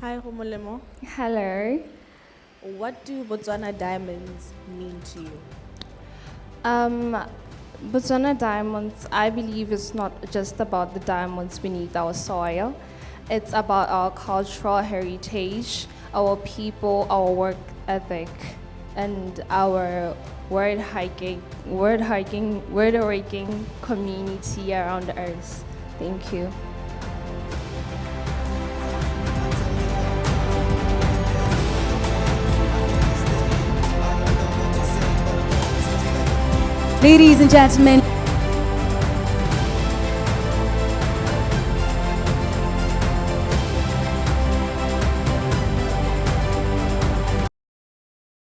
Hi, Gomolemo. Hello. What do Botswana diamonds mean to you? Um, Botswana diamonds, I believe, is not just about the diamonds beneath our soil. It's about our cultural heritage, our people, our work ethic, and our word hiking community around us. Thank you. Ladies and gentlemen,